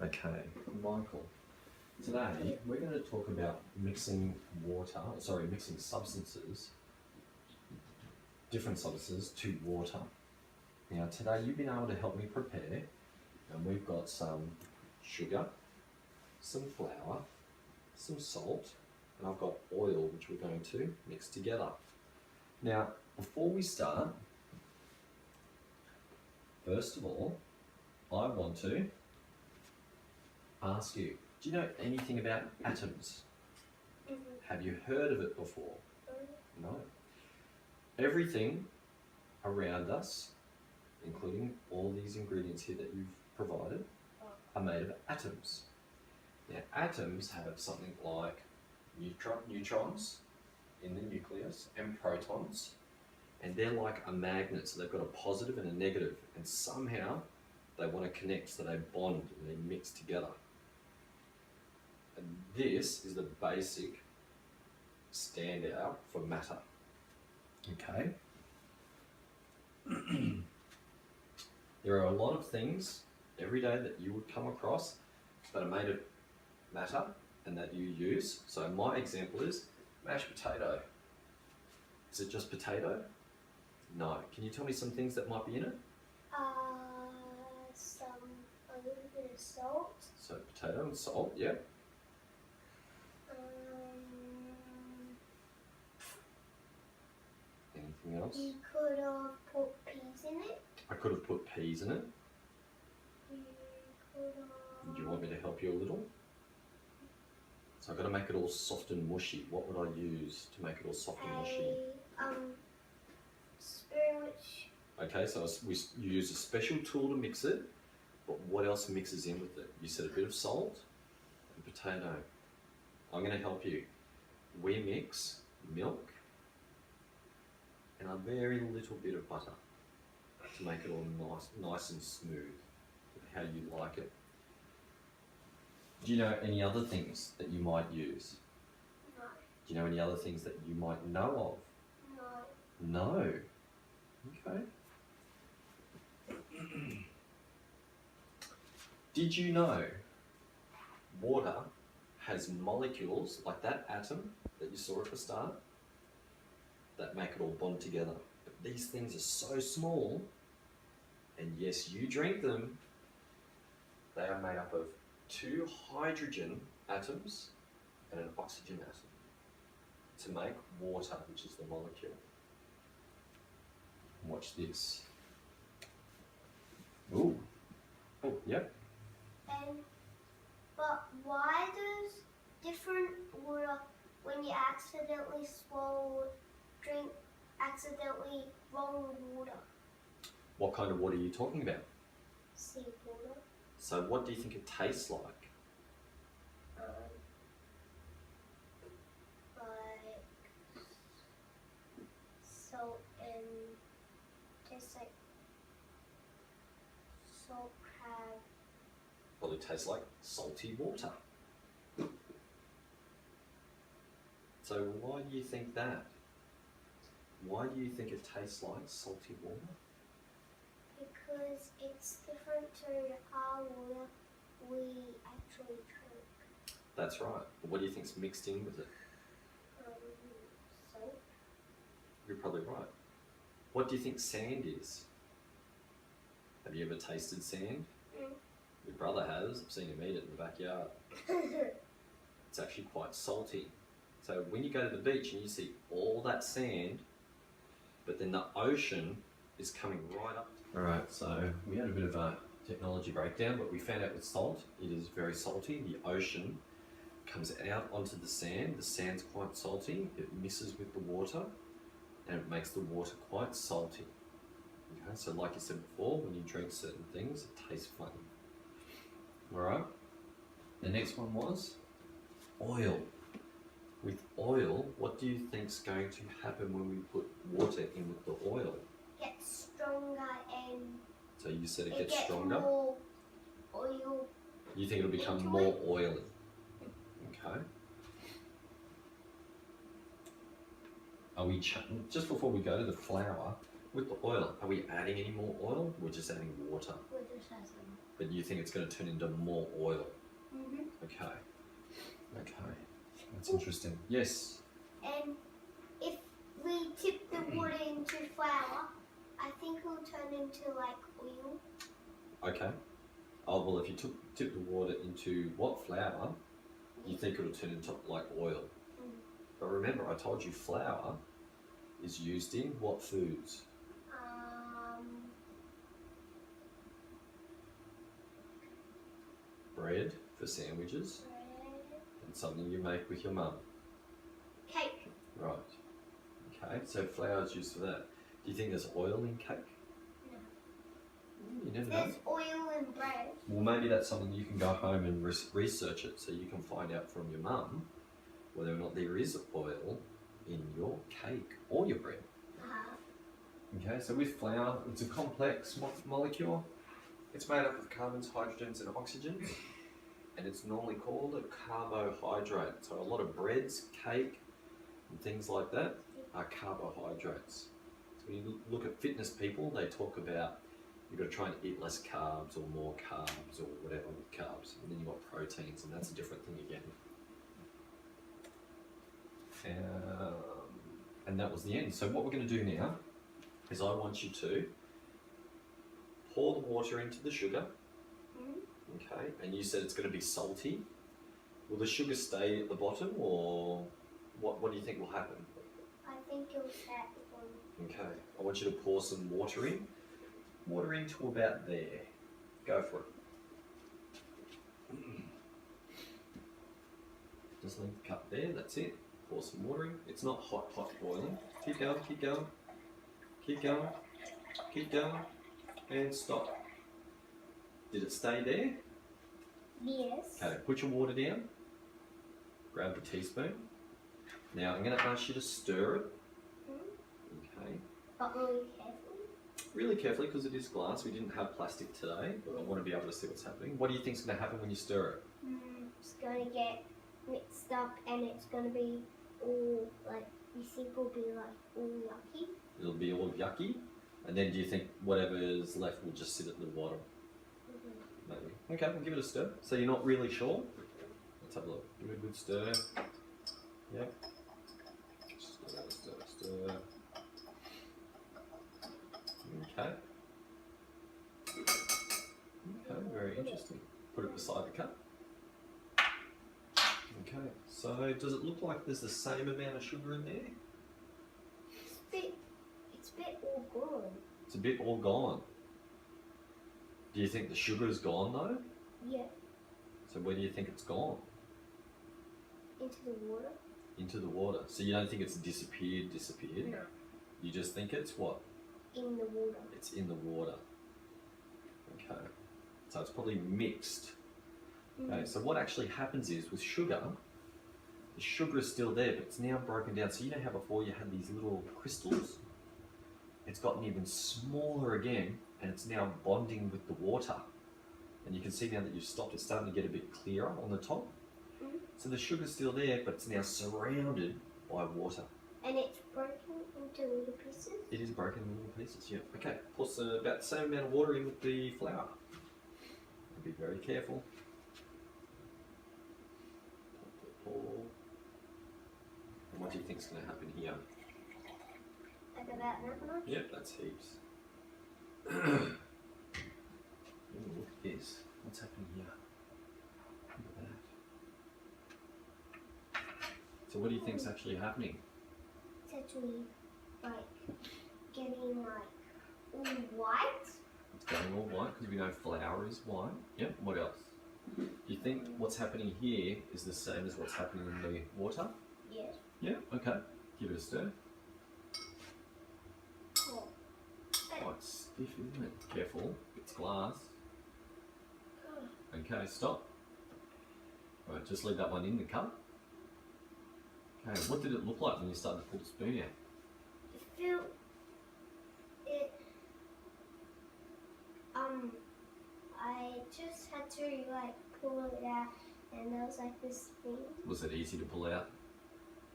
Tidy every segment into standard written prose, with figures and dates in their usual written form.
Okay, Michael, today we're going to talk about mixing substances, different substances to water. Now today you've been able to help me prepare, and we've got some sugar, some flour, some salt, and I've got oil which we're going to mix together. Now before we start, first of all, I want to ask you, do you know anything about atoms? Have you heard of it before? No. Everything around us, including all these ingredients here that you've provided, are made of atoms. Now, atoms have something like neutrons in the nucleus and protons, and they're like a magnet, so they've got a positive and a negative, and somehow they want to connect, so they bond and they mix together. And this is the basic standout for matter. Okay? There are a lot of things every day that you would come across that are made of matter and that you use. So my example is mashed potato. Is it just potato? No. Can you tell me some things that might be in it? A little bit of salt. So potato and salt, yeah. Anything else? You could have put peas in it. I could have put peas in it. You could have... Do you want me to help you a little? So I've got to make it all soft and mushy. What would I use to make it all soft and mushy? Spoon which... Okay, so you use a special tool to mix it, but what else mixes in with it? You said a bit of salt and potato. I'm going to help you. We mix milk and a very little bit of butter to make it all nice and smooth, how you like it. Do you know any other things that you might use? No. Do you know any other things that you might know of? No. No. Okay. Did you know water has molecules like that atom that you saw at the start that make it all bond together? But these things are so small, and yes, you drink them, they are made up of 2 hydrogen atoms and an oxygen atom to make water, which is the molecule. Watch this. Ooh. Oh, yep. But why does different water, when you accidentally accidentally wrong water? What kind of water are you talking about? Seawater. So what do you think it tastes like? Like salt and tastes like salt crab. Well, it tastes like salty water. So why do you think that? Why do you think it tastes like salty water? Because it's different to our water we actually drink. That's right. What do you think's mixed in with it? Salt. You're probably right. What do you think sand is? Have you ever tasted sand? Your brother has. I've seen him eat it in the backyard. It's actually quite salty. So when you go to the beach and you see all that sand, but then the ocean is coming right up. Alright, so we had a bit of a technology breakdown, but we found out with salt, it is very salty. The ocean comes out onto the sand. The sand's quite salty. It misses with the water, and it makes the water quite salty. Okay, so like you said before, when you drink certain things, it tastes funny. Alright, the next one was oil. With oil, what do you think's going to happen when we put water in with the oil? Gets stronger and... So you said it gets stronger? More oil. You think it'll become more oily? Okay. Are we, just before we go to the flour, with the oil, are we adding any more oil? We're just adding water. We're just adding. but you think it's going to turn into more oil. Mhm. Okay. Okay. That's interesting. Yes. And if we tip the water into flour, I think it will turn into like oil. Okay. Oh, well, if you tip the water into what flour, you think it'll turn into like oil. But remember, I told you flour is used in what foods? Bread for sandwiches. Bread. And something you make with your mum. Cake. Right. Okay, so flour is used for that. Do you think there's oil in cake? No. You never know. There's oil in bread. Well, maybe that's something you can go home and research it so you can find out from your mum whether or not there is oil in your cake or your bread. Okay, so with flour, it's a complex molecule. It's made up of carbons, hydrogens and oxygens, and it's normally called a carbohydrate. So a lot of breads, cake and things like that are carbohydrates. So when you look at fitness people, they talk about you've got to try and eat less carbs or more carbs or whatever with carbs, and then you've got proteins, and that's a different thing again. And that was the end. So what we're going to do now is I want you to pour the water into the sugar. Okay, and you said it's going to be salty. Will the sugar stay at the bottom, or what do you think will happen? I think it will stay at the bottom. Okay, I want you to pour some water in. Water in to about there. Go for it. Just leave the cup there, that's it. Pour some water in. It's not hot boiling. Keep going, keep going. Keep going, keep going, and stop. Did it stay there? Yes. Okay, put your water down. Grab the teaspoon. Now I'm going to ask you to stir it. Okay. But really carefully. Really carefully, because it is glass. We didn't have plastic today, but I want to be able to see what's happening. What do you think is going to happen when you stir it? It's going to get mixed up, and it's going to be all like, you think it'll be like all yucky? It'll be all yucky, and then do you think whatever is left will just sit at the bottom? Maybe. Okay, we'll give it a stir. So you're not really sure? Let's have a look. Give it a good stir. Yep. Stir, stir, stir. Okay. Okay, very interesting. Put it beside the cup. Okay, so does it look like there's the same amount of sugar in there? It's a bit all gone. It's a bit all gone. Do you think the sugar is gone though? Yeah. So where do you think it's gone? Into the water. Into the water. So you don't think it's disappeared? No. You just think it's what? In the water. It's in the water. Okay. So it's probably mixed. Okay, so what actually happens is with sugar, the sugar is still there, but it's now broken down. So you know how before you had these little crystals? It's gotten even smaller again, and it's now bonding with the water. And you can see now that you've stopped, it's starting to get a bit clearer on the top. So the sugar's still there, but it's now surrounded by water. And it's broken into little pieces? It is broken into little pieces, yeah. Okay, pour about the same amount of water in with the flour. Be very careful. Pour. And what do you think is going to happen here? Like about that much? Yep, that's heaps. Ooh, look at this. What's happening here? Look at that. So what do you think is actually happening? It's actually like getting like all white. It's going all white because we know flour is white. Yep, what else? Do you think what's happening here is the same as what's happening in the water? Yes. Yeah, okay. Give it a stir. Oh. Quite stiff, isn't it? Careful, it's glass. Okay, stop. Right, just leave that one in the cup. Okay, what did it look like when you started to pull the spoon out? I just had to like pull it out, and there was like this thing. Was it easy to pull out?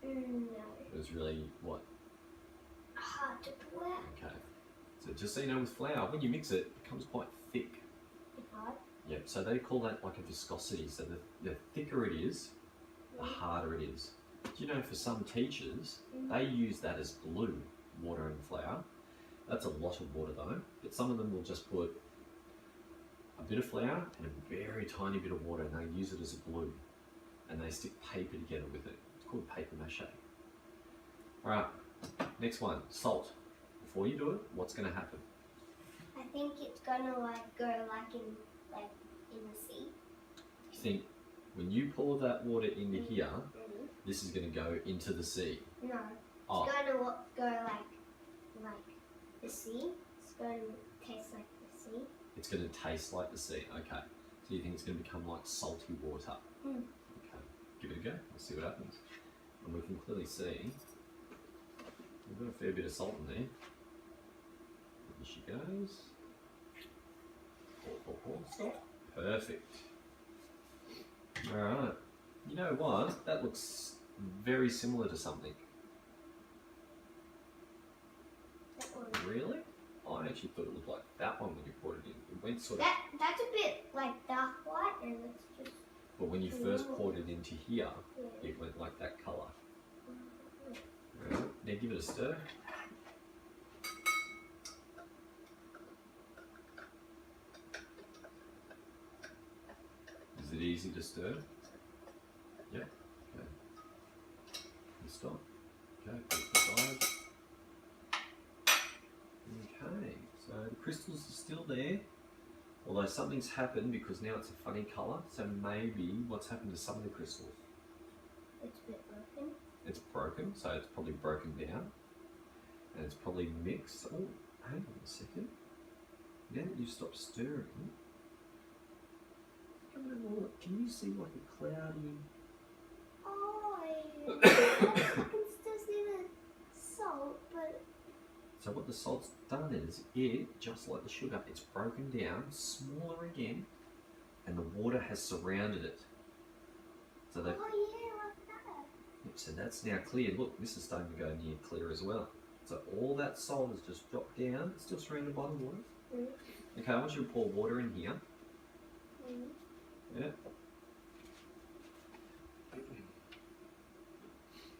No. It was really, what? Hard to pull out. Okay. So just so you know, with flour, when you mix it, it becomes quite thick. Hard. Yep, so they call that like a viscosity. So the thicker it is, the harder it is. Do you know for some teachers, they use that as glue, water and flour. That's a lot of water though, but some of them will just put a bit of flour and a very tiny bit of water and they use it as a glue. And they stick paper together with it. It's called paper mache. Alright, next one, salt. Before you do it, what's going to happen? I think it's gonna like go like in the sea. You think when you pour that water into here, this is going to go into the sea? No. Oh. It's gonna go like the sea. It's going to taste like the sea. It's going to taste like the sea. Okay. So you think it's going to become like salty water? Okay. Give it a go. Let's see what happens. And we can clearly see we've got a fair bit of salt in there. Here she goes. Pour. Stop. Perfect. Alright. You know what? That looks very similar to something. That one. Really? I actually thought it looked like that one when you poured it in. It went sort of... That's a bit like dark white and it's just... But when you first poured it into here, it went like that colour. Right. Now give it a stir. Is it easy to stir? Yeah. Okay. And stop. Okay. Put it aside. Okay. So the crystals are still there. Although something's happened because now it's a funny colour, so maybe what's happened to some of the crystals? It's a bit broken. It's broken, so it's probably broken down. And it's probably mixed. Oh, hang on a second. Now that you've stopped stirring, can you see like a cloudy... Oh, I can still see the salt, but... So what the salt's done is, it, just like the sugar, it's broken down, smaller again, and the water has surrounded it. So that, oh yeah, like that. so that's now clear. Look, this is starting to go near clear as well. So all that salt has just dropped down, it's still surrounded by the water. Okay, I want you to pour water in here. Yeah.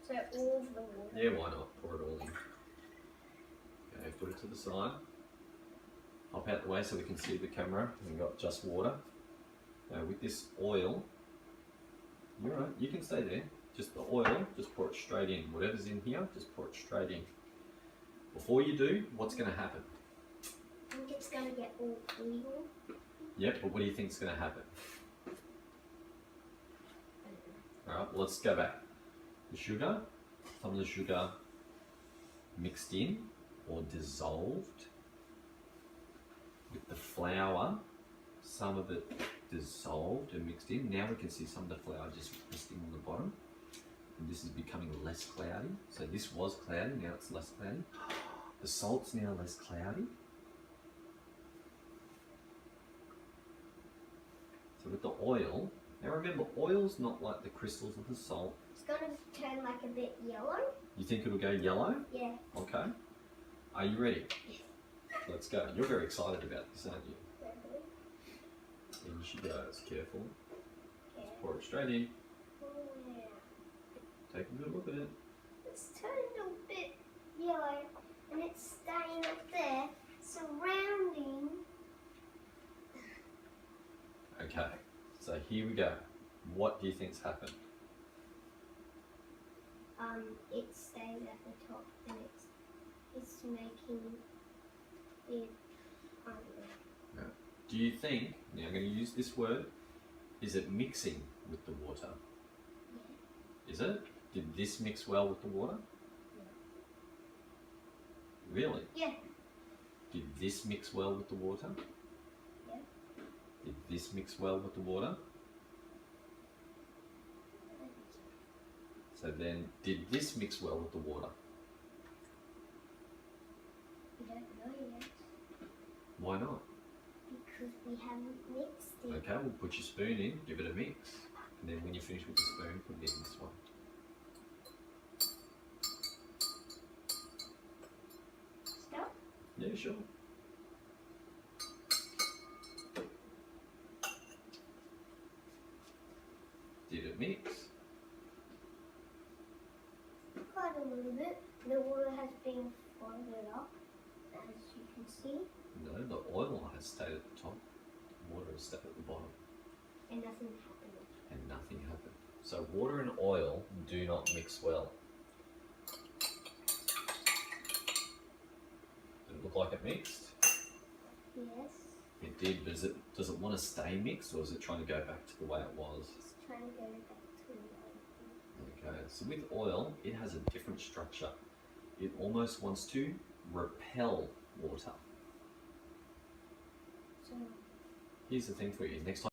So all of the water. Yeah, why not? Pour it all in. Okay, put it to the side. Hop out the way so we can see the camera. We've got just water. Now with this oil, you're right, you can stay there. Just the oil, just pour it straight in. Whatever's in here, just pour it straight in. Before you do, what's going to happen? I think it's going to get all oil. Yep, but what do you think is going to happen? Alright, well, let's go back. The sugar, some of the sugar mixed in or dissolved with the flour, some of it dissolved and mixed in. Now we can see some of the flour just resting on the bottom. And this is becoming less cloudy. So this was cloudy, now it's less cloudy. The salt's now less cloudy. So with the oil, now remember, oil's not like the crystals of the salt. It's going to turn like a bit yellow. You think it'll go yellow? Yeah. Okay. Are you ready? Yes. Let's go. You're very excited about this, aren't you? In she goes. Careful. Okay. Pour it straight in. Oh, yeah. Take a good look at it. It's turned a bit yellow and it's staying up there, surrounding. Okay. So here we go. What do you think's happened? It stays at the top and it's making it. Yeah. Do you think, now I'm going to use this word, is it mixing with the water? Yeah. Is it? Did this mix well with the water? Yeah. Really? Yeah. Did this mix well with the water? Yeah. Did this mix well with the water? So then, did this mix well with the water? We don't know yet Why not? because we haven't mixed it. Okay, we'll put your spoon in, give it a mix, and then when you finish with the spoon, put it in this one. Stop. Yeah, sure. it mix? Quite a little bit. The water has been floated up, as you can see. No, the oil has stayed at the top. Water has stayed at the bottom. And nothing happened. And nothing happened. So water and oil do not mix well. Did it look like it mixed? Yes. It did, but does it want to stay mixed, or is it trying to go back to the way it was? It's trying to go back to the Okay, so with oil, it has a different structure. It almost wants to repel water. So Here's the thing for you. Next time